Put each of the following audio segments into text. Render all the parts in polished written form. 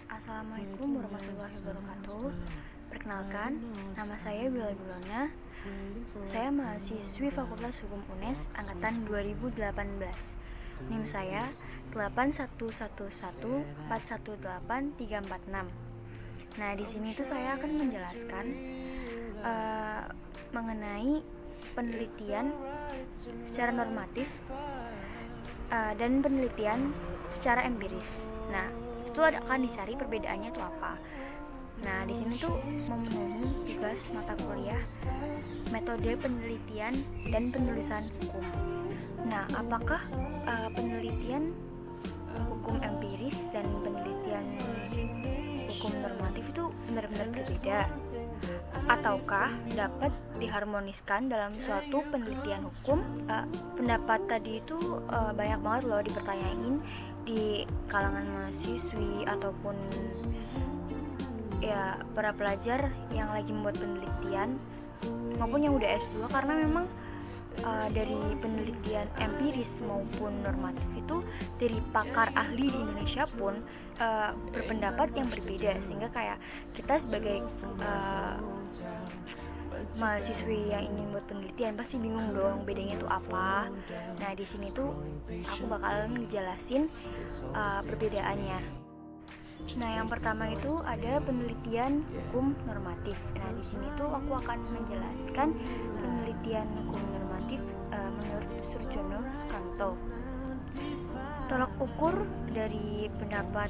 Assalamualaikum warahmatullahi wabarakatuh. Perkenalkan, nama saya Bila Bilona. Saya mahasiswi Fakultas Hukum UNES angkatan 2018. NIM saya 8111418346. Nah, di sini tuh saya akan menjelaskan mengenai penelitian secara normatif dan penelitian secara empiris. Nah, itu akan dicari perbedaannya itu apa. Nah, di sini tuh memenuhi tugas mata kuliah metode penelitian dan penulisan hukum. Nah, apakah penelitian hukum empiris dan penelitian hukum normatif itu benar-benar berbeda? Ataukah dapat diharmoniskan dalam suatu penelitian hukum? Pendapat tadi itu banyak banget loh dipertanyain di kalangan mahasiswi ataupun ya para pelajar yang lagi membuat penelitian maupun yang udah S2, karena memang dari penelitian empiris maupun normatif itu dari pakar ahli di Indonesia pun berpendapat yang berbeda, sehingga kayak kita sebagai mahasiswi yang ingin buat penelitian pasti bingung dong bedanya itu apa. Nah, di sini tuh aku bakalan ngejelasin perbedaannya. Nah, yang pertama itu ada penelitian hukum normatif. Nah, di sini tuh aku akan menjelaskan penelitian hukum normatif menurut Surjono Sukanto. Tolak ukur dari pendapat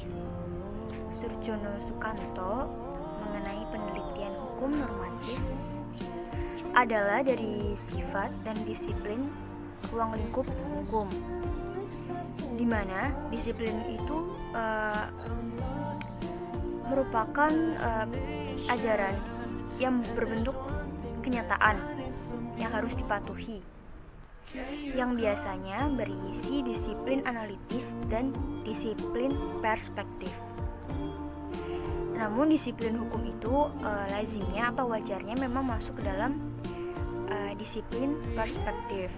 Surjono Sukanto mengenai penelitian hukum normatif adalah dari sifat dan disiplin ruang lingkup hukum, di mana disiplin itu merupakan ajaran yang berbentuk kenyataan yang harus dipatuhi, yang biasanya berisi disiplin analitis dan disiplin perspektif. Namun disiplin hukum itu lazimnya atau wajarnya memang masuk ke dalam disiplin perspektif.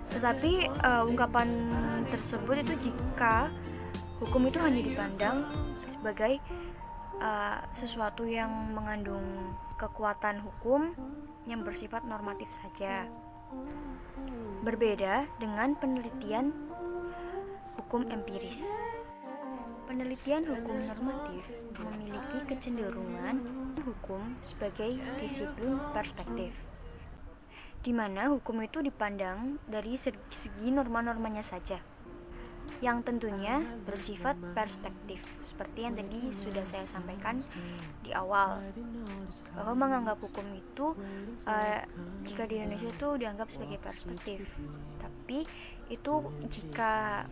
Tetapi ungkapan tersebut itu jika hukum itu hanya dipandang sebagai sesuatu yang mengandung kekuatan hukum yang bersifat normatif saja. Berbeda dengan penelitian hukum empiris. Penelitian hukum normatif memiliki kecenderungan hukum sebagai disiplin perspektif, di mana hukum itu dipandang dari segi norma-normanya saja, yang tentunya bersifat perspektif, seperti yang tadi sudah saya sampaikan di awal, bahwa menganggap hukum itu jika di Indonesia itu dianggap sebagai perspektif, tapi itu jika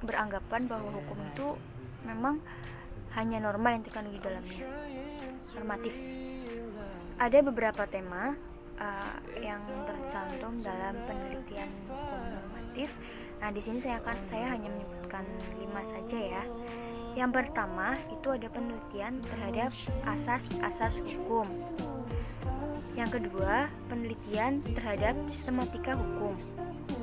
beranggapan bahwa hukum itu memang hanya norma yang terkandung di dalamnya, normatif. Ada beberapa tema yang tercantum dalam penelitian hukum normatif. Nah, di sini saya hanya menyebutkan 5 saja ya. Yang pertama itu ada penelitian terhadap asas-asas hukum. Yang kedua, penelitian terhadap sistematika hukum.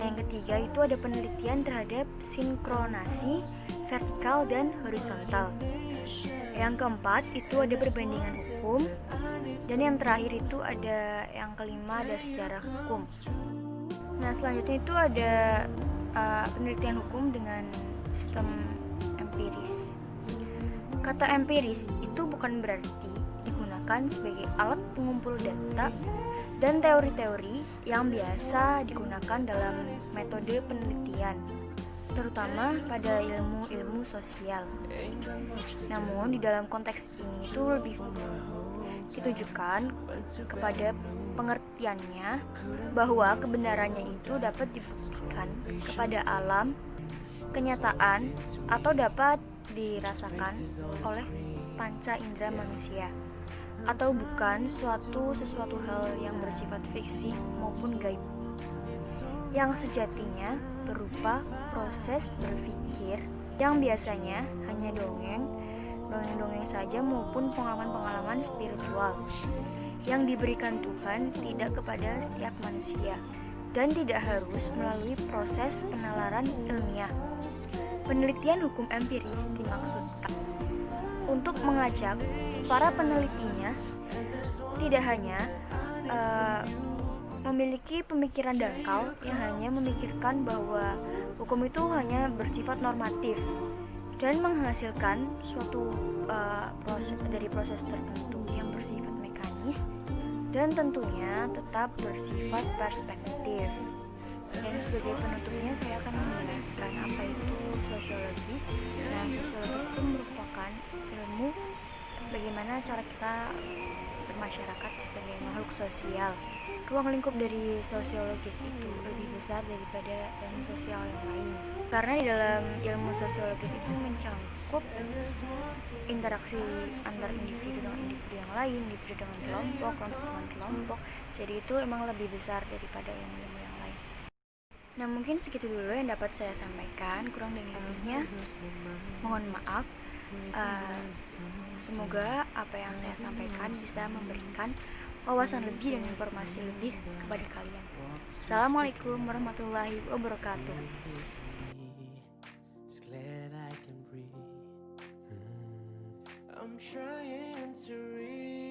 Yang ketiga itu ada penelitian terhadap sinkronasi vertikal dan horizontal. Yang keempat itu ada perbandingan hukum. Dan yang terakhir itu ada yang kelima, ada sejarah hukum. Nah, selanjutnya itu ada penelitian hukum dengan sistem empiris. Kata empiris itu bukan berarti digunakan sebagai alat pengumpul data dan teori-teori yang biasa digunakan dalam metode penelitian, terutama pada ilmu-ilmu sosial. Namun di dalam konteks ini itu lebih ditujukan kepada pengertiannya bahwa kebenarannya itu dapat dibuktikan kepada alam, kenyataan, atau dapat dirasakan oleh panca indera manusia, atau bukan sesuatu hal yang bersifat fiksi maupun gaib, yang sejatinya berupa proses berpikir yang biasanya hanya dongeng saja maupun pengalaman-pengalaman spiritual yang diberikan Tuhan tidak kepada setiap manusia dan tidak harus melalui proses penalaran ilmiah. Penelitian hukum empiris dimaksudkan untuk mengajak para penelitinya tidak hanya memiliki pemikiran dangkal yang hanya memikirkan bahwa hukum itu hanya bersifat normatif dan menghasilkan suatu proses tertentu yang bersifat mekanis dan tentunya tetap bersifat perspektif. Dan sebagai penutupnya saya akan menjelaskan apa itu sosiologis. Nah, sosiologis itu merupakan ilmu bagaimana cara kita bermasyarakat sebagai makhluk sosial. Ruang lingkup dari sosiologis itu lebih besar daripada ilmu sosial yang lain. Karena di dalam ilmu sosiologis itu mencangkup interaksi antar individu dengan individu yang lain, individu dengan kelompok dengan kelompok. Jadi itu emang lebih besar daripada ilmu-ilmu yang lain. Nah, mungkin segitu dulu yang dapat saya sampaikan. Kurang dan lebihnya mohon maaf. Semoga apa yang saya sampaikan bisa memberikan wawasan lebih dan informasi lebih kepada kalian. Assalamualaikum warahmatullahi wabarakatuh. I'm trying to read